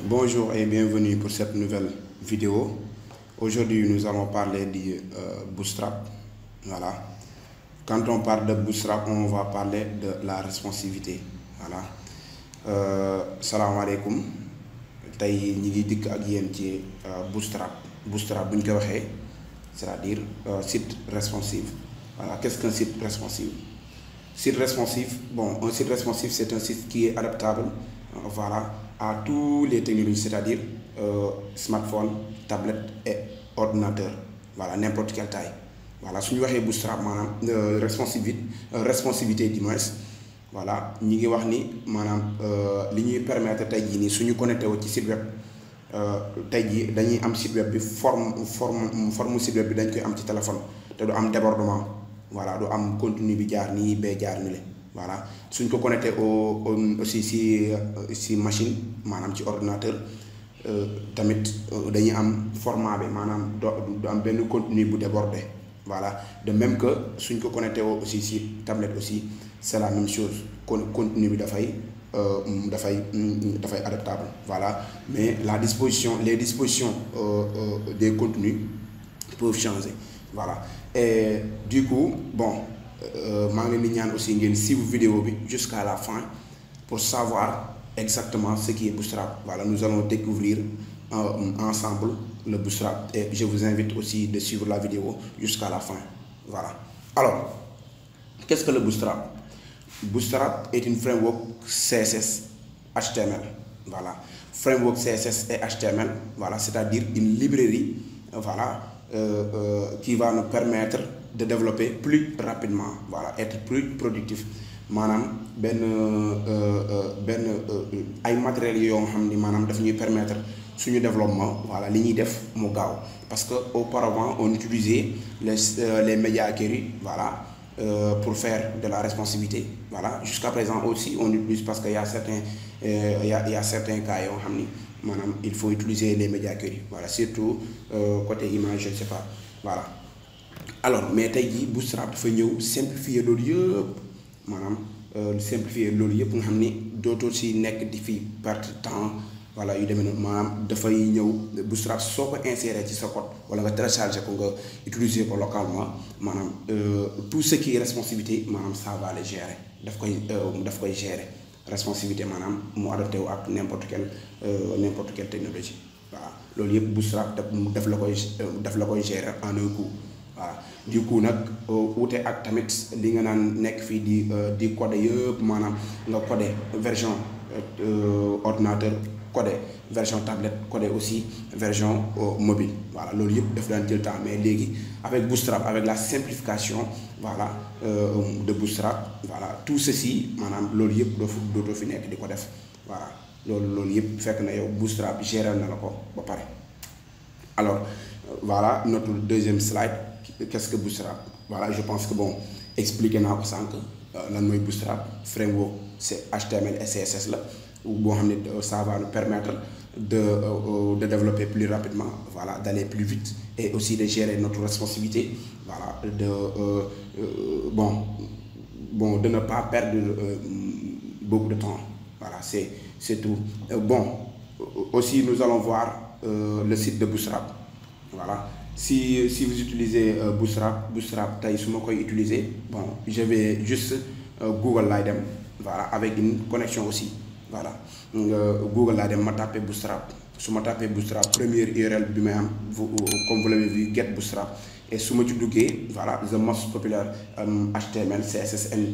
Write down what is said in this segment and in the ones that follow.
Bonjour et bienvenue pour cette nouvelle vidéo. Aujourd'hui, nous allons parler du Bootstrap. Voilà. Quand on parle de Bootstrap, on va parler de la responsivité. Voilà. Salam alaikum. Tay ñi ngi dik ak yeen ci Bootstrap. Bootstrap buñ ko waxé, c'est-à-dire site responsive. Voilà, qu'est-ce qu'un site responsive? Site responsive, bon, un site responsive c'est un site qui est adaptable, voilà, à tous les technologies, c'est-à-dire smartphone, tablette et ordinateur. Voilà, n'importe quelle taille. Voilà, si nous avons Bootstrap, responsivité du moins, voilà, nous avons dit que nous permettre de si nous connecter au site web, dañuy am site web bi forme site web bi dañ koy am ci téléphone te du am débordement, voilà, du am contenu bi jaar nii bee jaar ni le, voilà, suñ ko connecté aussi si machine maanaam ci ordinateur tamit dañuy am format bi maanaam du am benn contenu bu débordé, voilà. De même que suñ ko connecté aussi si tablette aussi c'est la même chose, contenu bi dafay adaptable, voilà. Mais les dispositions des contenus peuvent changer, voilà. Et du coup, bon, aussi suivre vidéo jusqu'à la fin pour savoir exactement ce qui est Bootstrap. Voilà, nous allons découvrir ensemble le Bootstrap et je vous invite aussi de suivre la vidéo jusqu'à la fin. Voilà. Alors, qu'est-ce que le Bootstrap? Bootstrap est une framework CSS HTML. Voilà. Framework CSS et HTML, voilà, c'est-à-dire une librairie, voilà, qui va nous permettre de développer plus rapidement, voilà, être plus productif. Manam ay matériels yoo xam ni maanaam daf ñuy permettre suñu développement, voilà, li ñuy def mu gaaw, parce que auparavant on utilisait les médias query, voilà, pour faire de la responsivité, voilà. Jusqu'à présent aussi on utilise, parce qu'il y a certains cas yoo xam ni maanaam il faut utiliser les médias query, voilà, surtout côté image, je ne sais pas, voilà. Alors mais tey jii Bootstrap dafa ñëw simplifier loolu yëpp, maanaam simplifier loolu yëpp nga xam ni dootoo si nekk di fi perte temps, voilà, yu demee noonu. Maanaam dafay ñëw Bootstrap soo ko insérer ci sa code wala nga télécharger ko nga utiliser ko localement, maanaam tout ce qui est responsivité maanaam ça va le gérer, daf koy gérer responsivité, maanaam mu adapté wu ak n'importe quelle technologie, voilà. Loolu yëpp Bootstrap daf la koy gérer en un coup, voilà. Du coup nag wuute ak tamit li nga naan nekk fii di codé yëpp, maanaam nga codé version ordinateur, codé version tablette, codé aussi version mobile, voilà. Loolu yëpp daf daan jël temps, mais léegi avec Bootstrap, avec la simplification, voilà, de Bootstrap, voilà, tout ceci maanaam loolu yëpp dootoo fi nekk di ko def, voilà. Loolu yëpp fekk na yow Bootstrap gérer na la ko ba pare. Alors voilà notre deuxième slide. Qu'est-ce que Bootstrap? Voilà, je pense que bon, expliquer naa ko sànq lan mooy Bootstrap. Framework c'est HTML et CSS la boo xam ne ça va nous permettre de développer plus rapidement, voilà, d'aller plus vite et aussi de gérer notre responsivité, voilà, de ne pas perdre beaucoup de temps, voilà, c'est tout. Bon, aussi nous allons voir le site de Bootstrap, voilà. Si vous utilisez Bootstrap tey su ma koy utiliser, bon, je vais juste Google laay dem, voilà, avec une connexion aussi, voilà. Google laay dem ma taper Bootstrap, su ma taper Bootstrap, première URL bi may am, comme vous l'avez vu, get Bootstrap, et su ma ci duggee, voilà, the most popular HTML CSS and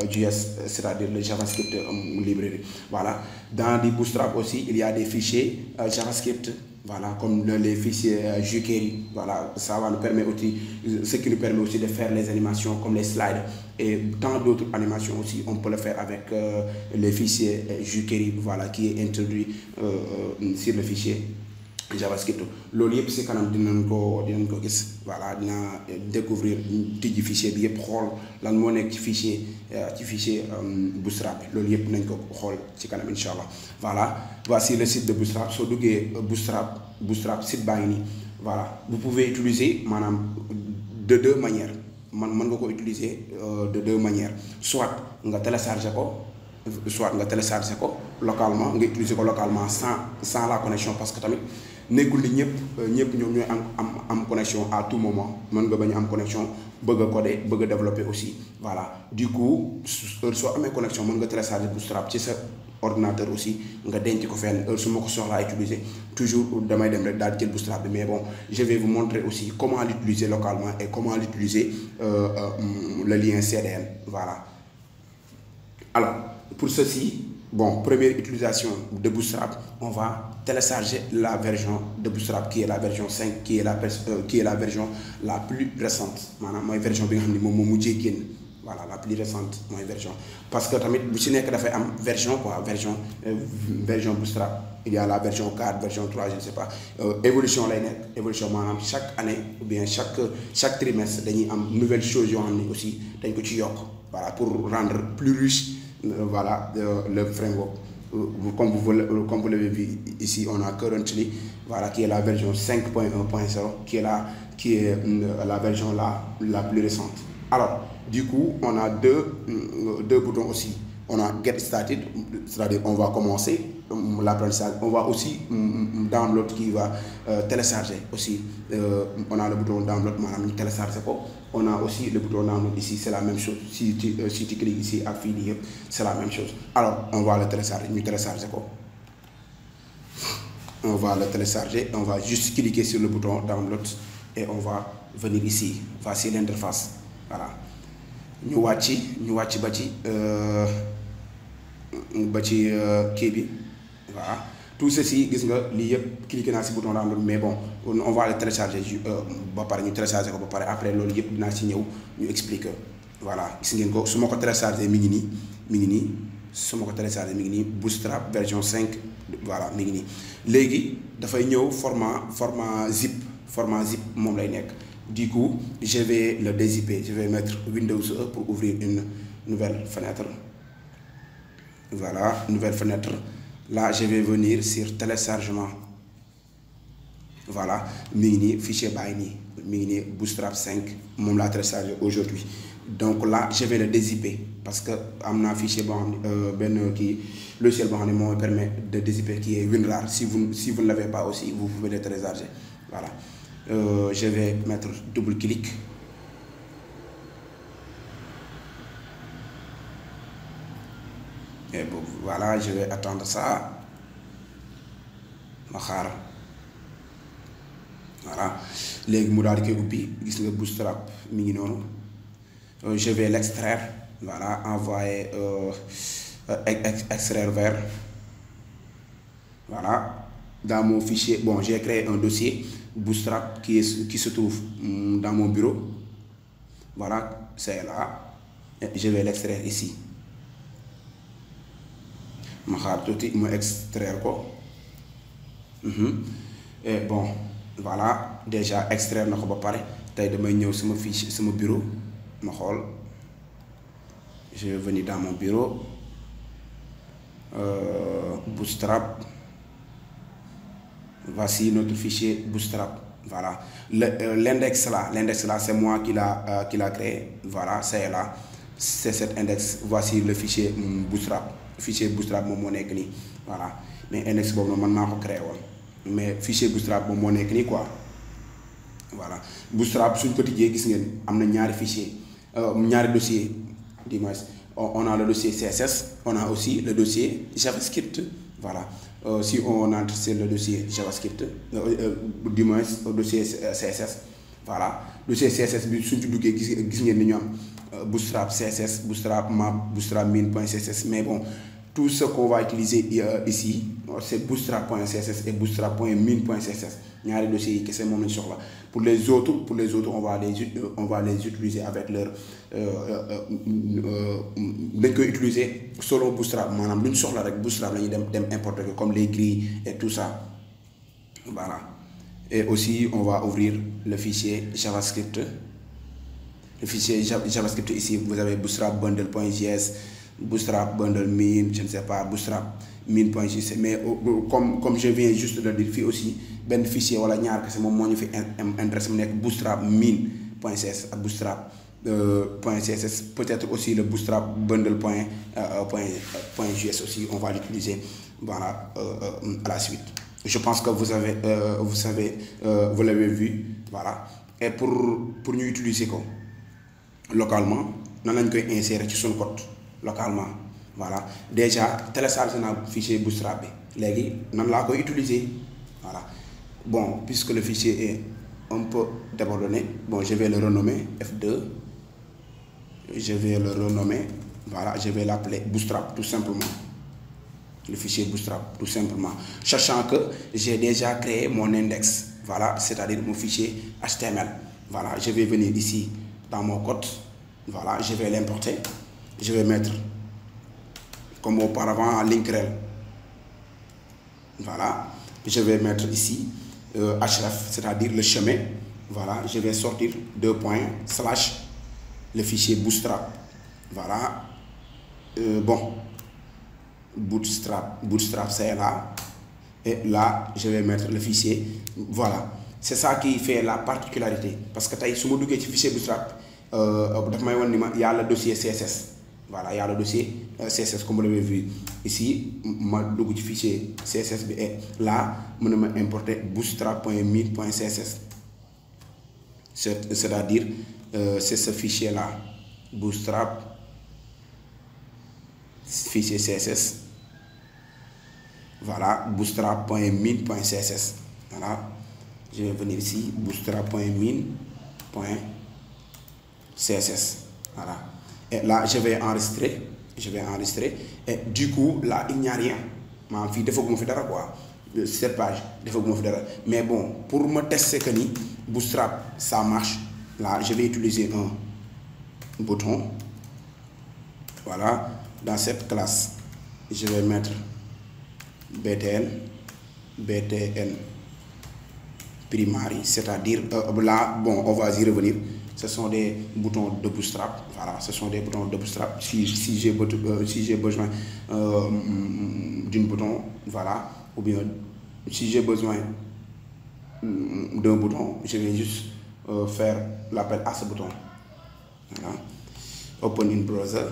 JS, c'est-à-dire le JavaScript librairie, voilà. Dans du Bootstrap aussi il y a des fichiers JavaScript, voilà, comme les fichiers jQuery, voilà, ça va nous permettre aussi, ce qui nous permet aussi de faire les animations comme les slides et tant d'autres animations aussi, on peut le faire avec les fichiers jQuery, voilà, qui est introduit sur le fichier JavaScript. Loolu yëpp si kanam dinañ ko gis, voilà, dina découvrir tijji fichier bi yëpp xool lan moo nekk ci fichier Bootstrap bi, loolu yëpp nañ ko xool ci kanam inshallah. Voilà, voici le site de Bootstrap. Soo duggee Bootstrap site baa ngi nii, voilà. Vous pouvez utiliser maanaam de deux manières, mën nga ko utiliser de deux manières, soit nga télécharger ko, soit nga télécharger ko localement nga utiliser ko localement sans la connexion parce que tamit nekkul ni ñëpp ñoom ñooy am connexion à tout moment mën nga bañ am connexion bëgg a coder bëgg a développer aussi voilà du coup soo amee connexion mën nga télécharger Bootstrap ci sa ordinateur aussi nga denc ko fenn su ma ko soxlaa utiliser toujours damay dem rek daal di jël Bootstrap bi mais bon je vais vous montrer aussi comment l'utiliser localement et comment l'utiliser le lien CDN voilà. Alors pour ceci, bon, première utilisation de Bootstrap, on va télécharger la version de Bootstrap qui est la version 5, qui est la version la plus récente. Maanaam mooy version bi nga xam ne moom moo mujjee génn voilà la plus récente mooy version parce que tamit bu ci nekk dafay am version quoi version Bootstrap. Il y a la version 4, version 3, je ne sais pas. Évolution lay nekk évolution maanaam chaque année ou bien chaque trimestre dañuy am nouvelle chose yoo xam ne aussi dañ ko ci yokk voilà pour rendre plus riche voilà le framework. Comme vous l'avez vu ici, on a currently voilà qui est la version 5.1.0 qui est la version la plus récente. Alors du coup on a deux boutons aussi. On a Get Started, c'est-à-dire on va commencer l'apprentissage. On va aussi download qui va télécharger aussi. On a le bouton download, maanaam ñu télécharger ko. On a aussi le bouton download ici, c'est la même chose. Si tu cliques ici ak fii nii yëpp c'est la même chose. Alors on va le télécharger, ñu télécharger ko. On va le télécharger, on va juste cliquer sur le bouton download et on va venir ici. Voici l'interface. Voilà. ñu wàcc ba ci kii bi voilà tout ceci gis nga lii yëpp cliquer naa si bouton download mais bon on va le télécharger ba pare ñu télécharger ko ba pare après loolu yëpp dinaa ci ñëw ñu expliquer voilà gis ngeen ko su ma ko télécharger mi ngi nii su ma ko télécharger mi ngi nii Bootstrap version 5 voilà mi ngi nii léegi dafay ñëw format zip moom lay nekk. Du coup, je vais le dézipper. Je vais mettre Windows E pour ouvrir une nouvelle fenêtre. Voilà, nouvelle fenêtre. Là, je vais venir sur téléchargement. Voilà, mini fichier by mini Bootstrap 5, mon l'a téléchargé aujourd'hui. Donc là, je vais le dézipper parce que un fichier logiciel me permet de dézipper qui est WinRAR. Si vous ne l'avez pas aussi, vous pouvez le télécharger. Voilà. Je vais mettre double clic. Et bon, voilà, je vais attendre ça. Voilà. Les moudades qui oublient, le Bootstrap mini non. Je vais l'extraire. Voilà, envoyer extraire vers. Voilà. Dans mon fichier, bon, j'ai créé un dossier Bootstrap qui se trouve dans mon bureau. Voilà, c'est là. Et je vais l'extraire ici. Je vais extraire quoi. Et bon, voilà, déjà extraire na ko ba pare. Tay damay ñëw sama fichier sama bureau ma xol. Je vais venir dans mon bureau. Bootstrap. Voici notre fichier Bootstrap. Voilà. L'index là, c'est moi qui l'a créé. Voilà, c'est là. C'est cet index. Voici le fichier Bootstrap. Fichier Bootstrap mon nekk ni. Voilà. Mais index boobu man maa ko créé woon. Mais fichier Bootstrap moom moo nekk nii quoi. Voilà. Bootstrap suñ ko tijjee gis ngeen am na ñaari fichier ñaari dossier dis-moi. On a le dossier CSS, on a aussi le dossier JavaScript. Voilà. Si on entre sur le dossier JavaScript, du moins au dossier CSS, voilà. Dossier CSS, Bootstrap CSS, Bootstrap Map, Bootstrap Min.css, mais bon, tout ce qu'on va utiliser ici, c'est Bootstrap.css et Bootstrap.min.css. Il y a des dossiers qui sont mon sur là. Pour les autres, on va les utiliser avec leur utiliser selon Bootstrap. Madame, l'une sur la avec Bootstrap, importe comme les grilles et tout ça. Voilà. Et aussi, on va ouvrir le fichier JavaScript. Le fichier JavaScript ici, vous avez Bootstrap bundle.js, Bootstrap bundle min, je ne sais pas, Bootstrap min.js. Mais comme je viens juste de le dire, aussi, fichier wala ñaar que c'est mon fi intéressé Bootstrap min.css ak Bootstrap .css, peut-être aussi le bootstrap bundle.js aussi, on va l'utiliser, voilà, à la suite. Je pense que vous avez, vous l'avez vu, voilà. Et pour nous utiliser quoi, localement, nous allons insérer sur son code localement, voilà. Déjà, télécharger un fichier bootstrap, nous allons utiliser, voilà. Bon, puisque le fichier est un peu débordonné, bon, je vais le renommer F2. Je vais le renommer, voilà, je vais l'appeler Bootstrap tout simplement. Le fichier Bootstrap tout simplement. Sachant que j'ai déjà créé mon index, voilà, c'est-à-dire mon fichier HTML. Voilà, je vais venir ici dans mon code, voilà, je vais l'importer. Je vais mettre comme auparavant linkrel. Voilà, je vais mettre ici href, c'est-à-dire le chemin. Voilà, je vais sortir deux points slash le fichier Bootstrap. Voilà. Bon, Bootstrap c'est là. Et là, je vais mettre le fichier. Voilà. C'est ça qui fait la particularité. Parce que si je vais fichier Bootstrap, il y a le dossier CSS. Voilà, il y a le dossier CSS comme vous l'avez vu. Ici, je fichier CSS. Et là, je vais importer bootstrap.min.css. C'est-à-dire, c'est ce fichier là, Bootstrap, fichier CSS, voilà, bootstrap.min.css, voilà, je vais venir ici, bootstrap.min.css, voilà, et là je vais enregistrer, et du coup là il n'y a rien, il faut que je fasse quoi, cette page, il faut que je fasse, mais bon, pour me tester que ni Bootstrap ça marche, là je vais utiliser un bouton, voilà, dans cette classe je vais mettre btn primary, c'est-à-dire là, bon, on va y revenir, ce sont des boutons de Bootstrap, voilà, ce sont des boutons de Bootstrap. Si j'ai besoin d'un bouton, voilà, ou bien si j'ai besoin d'un bouton, je vais juste faire l'appel à ce bouton. Voilà. Open in browser,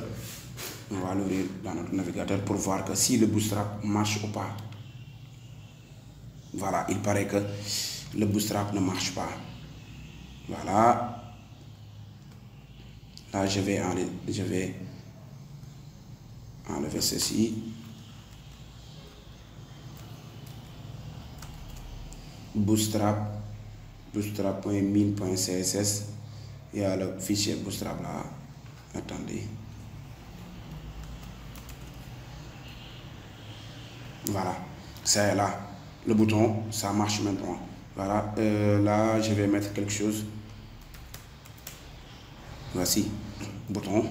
on va l'ouvrir dans notre navigateur pour voir que si le Bootstrap marche ou pas. Voilà, il paraît que le Bootstrap ne marche pas. Voilà. Là, je vais enlever ceci. bootstrap.min.css. Il y a le fichier Bootstrap là. Attendez. Voilà, c'est là. Le bouton, ça marche maintenant. Voilà, là, je vais mettre quelque chose. Voici, bouton.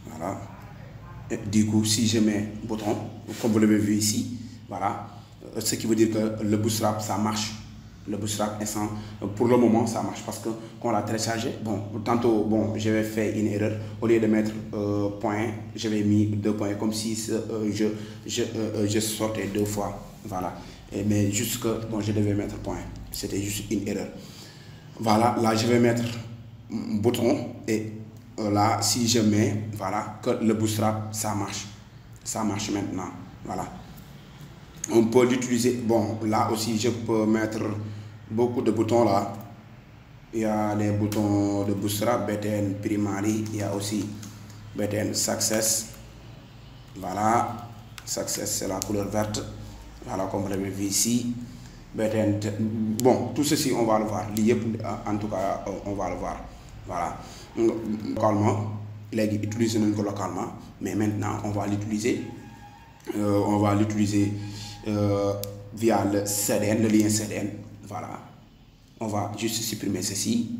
Voilà. Et du coup, si je mets bouton, comme vous l'avez vu ici, voilà, ce qui veut dire que le Bootstrap, ça marche. Le Bootstrap instant, pour le moment, ça marche parce que quand on l'a téléchargé, bon, tantôt, bon, j'avais fait une erreur. Au lieu de mettre point, j'avais mis deux points, comme si je sortais deux fois. Voilà. Mais juste que, bon, je devais mettre point. C'était juste une erreur. Voilà, là, je vais mettre bouton et là, si je mets, voilà, que le Bootstrap, ça marche. Ça marche maintenant. Voilà. On peut l'utiliser. Bon, là aussi, je peux mettre beaucoup de boutons là. Il y a les boutons de Bootstrap, btn primary, il y a aussi btn success. Voilà, success c'est la couleur verte. Voilà, comme vous l'avez vu ici. btn, bon, tout ceci on va le voir. En tout cas, on va le voir. Voilà. Localement, il est utilisé localement, mais maintenant on va l'utiliser. Via le CDN, le lien CDN. Voilà. On va juste supprimer ceci.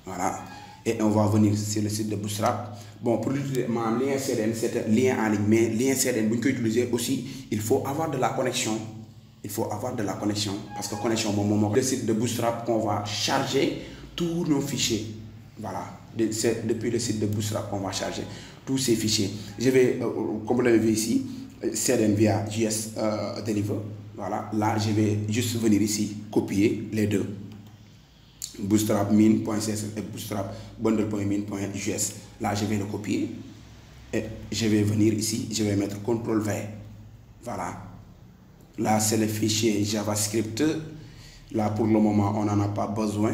Voilà. Et on va venir sur le site de Bootstrap. Bon, pour l'utiliser, mon lien CDN, c'est un lien en ligne. Mais lien CDN, vous pouvez utiliser aussi, il faut avoir de la connexion. Il faut avoir de la connexion. Parce que connexion, bon moment. Le site de Bootstrap, on va charger tous nos fichiers. Voilà. C'est depuis le site de Bootstrap qu'on va charger tous ces fichiers. Je vais, comme vous l'avez vu ici, CDN via JS Deliver. Voilà, là je vais juste venir ici, copier les deux. bootstrap min.css et bootstrap bundle.min.js. Là, je vais le copier et je vais venir ici, je vais mettre CTRL-V. Voilà. Là, c'est le fichier JavaScript. Là, pour le moment, on n'en a pas besoin.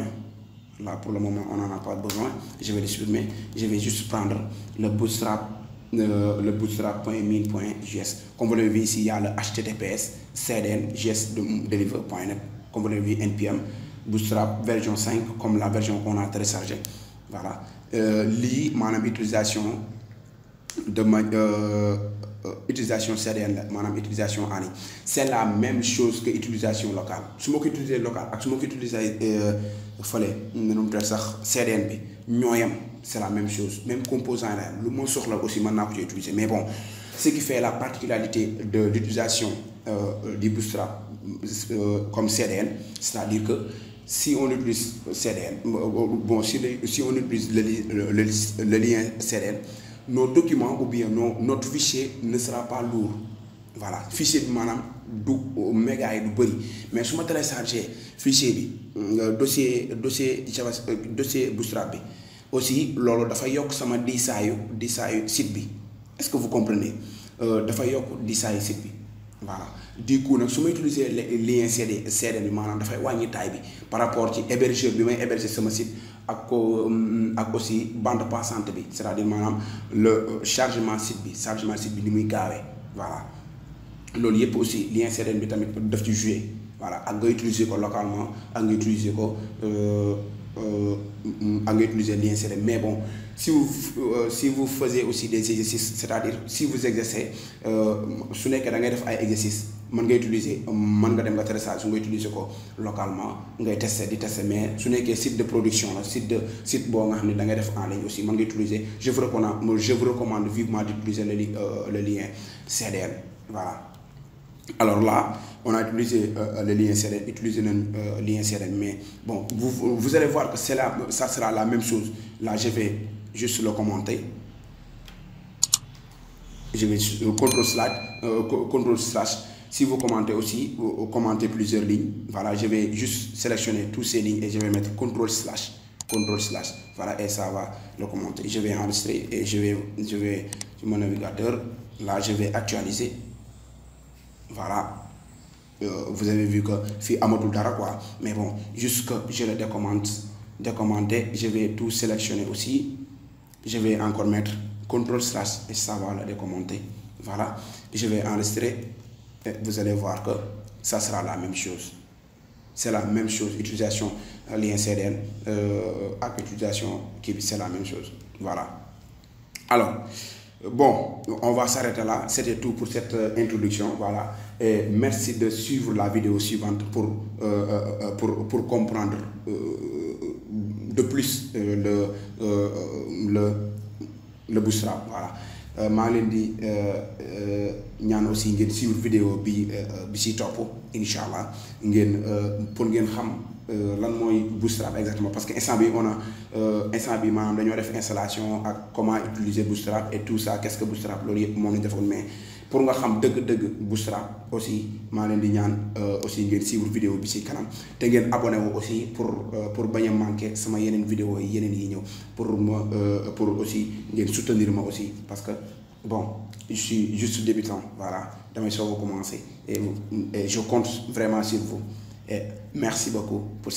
Là, pour le moment, on n'en a pas besoin. Je vais le supprimer. Je vais juste prendre le bootstrap.min.js. Comme vous l'avez vu ici, il y a le HTTPS, CDN, JSDeliver.net. Comme vous l'avez vu, NPM, Bootstrap version 5, comme la version qu'on a téléchargée. Voilà. Mon utilisation de utilisation CDN, mon utilisation en ligne. C'est la même chose que utilisation locale. Si je utilise local, si je utilise CDN, c'est la même chose. Même composant, le mot sur là aussi, maintenant que j'ai utilisé. Mais bon, ce qui fait la particularité de l'utilisation du Bootstrap comme CDN, c'est-à-dire que si on utilise CDN, bon, si on utilise le lien CDN, nos documents ou bien notre fichier ne sera pas lourd. Voilà, fichier madame du méga et du bari. Mais si je télécharge fichier dossier Bootstrap aussi lolo dafa yok sama disaayu site bi. Est-ce que vous comprenez? Dafa yok disaayu site bi. Voilà. Du coup, si je utilise les liens CDN, manam da fay wañi taille bi par rapport ci hébergeur bi may héberger sama site ak aussi bande passante bi, c'est-à-dire manam le chargement site bi ni muy gaawé. Voilà. Loolu yépp aussi lien CDN bi tamit daf ci jouer. Voilà, ak nga utiliser ko localement, ak nga utiliser ko utiliser lien CDN. Mais bon, si vous faisiez aussi des exercices, c'est-à-dire si vous exercez, su nekkee da ngay def ay exercices, mën nga utiliser mën nga dem nga télécharge nga utiliser ko localement ngay tester mais su nekkee site de production la site boo nga xam ne da ngay def en ligne aussi mën nga utiliser. Je vous recommande vivement d'utiliser le lien CDN. Voilà. Alors là, on a utilisé le lien CDN, le lien CDN, mais bon, vous allez voir que ça sera la même chose. Là, je vais juste le commenter. Je vais CTRL/. Si vous commentez aussi, vous commentez plusieurs lignes. Voilà, je vais juste sélectionner toutes ces lignes et je vais mettre CTRL/. Voilà, et ça va le commenter. Je vais enregistrer et je vais sur mon navigateur. Là, je vais actualiser. Voilà. Vous avez vu que c'est Amadou Dara quoi. Mais bon, juste que je le décommandé, je vais tout sélectionner aussi. Je vais encore mettre CTRL/ et ça va le décommenter. Voilà. Je vais enregistrer et vous allez voir que ça sera la même chose. C'est la même chose. Utilisation lien CDN avec utilisation qui c'est la même chose. Voilà. Alors, bon, on va s'arrêter là. C'était tout pour cette introduction. Voilà. Et merci de suivre la vidéo suivante pour comprendre de plus le Bootstrap. Voilà. maa ngi leen di ñaan aussi ngeen suivre vidéo bi ci topp incha allah ngeen pour ngeen xam lan mooy Bootstrap exactement parce que instant bi maanaam dañoo def installation ak comment utiliser Bootstrap et tout ça qu'est-ce que Bootstrap loolu yëpp moom lañ defoon mais pour nga xam dëgg-dëgg Bootstrap aussi maa leen di ñaan aussi ngeen suivre vidéo bi ci kanam te ngeen abonné wu aussi pour bañ a manquer sama yeneen vidéo yi yeneen yi ñëw pour aussi ngeen soutenir ma aussi parce que bon je suis juste débutant voilà damay soog a commencer et je compte vraiment sur vous et merci beaucoup pour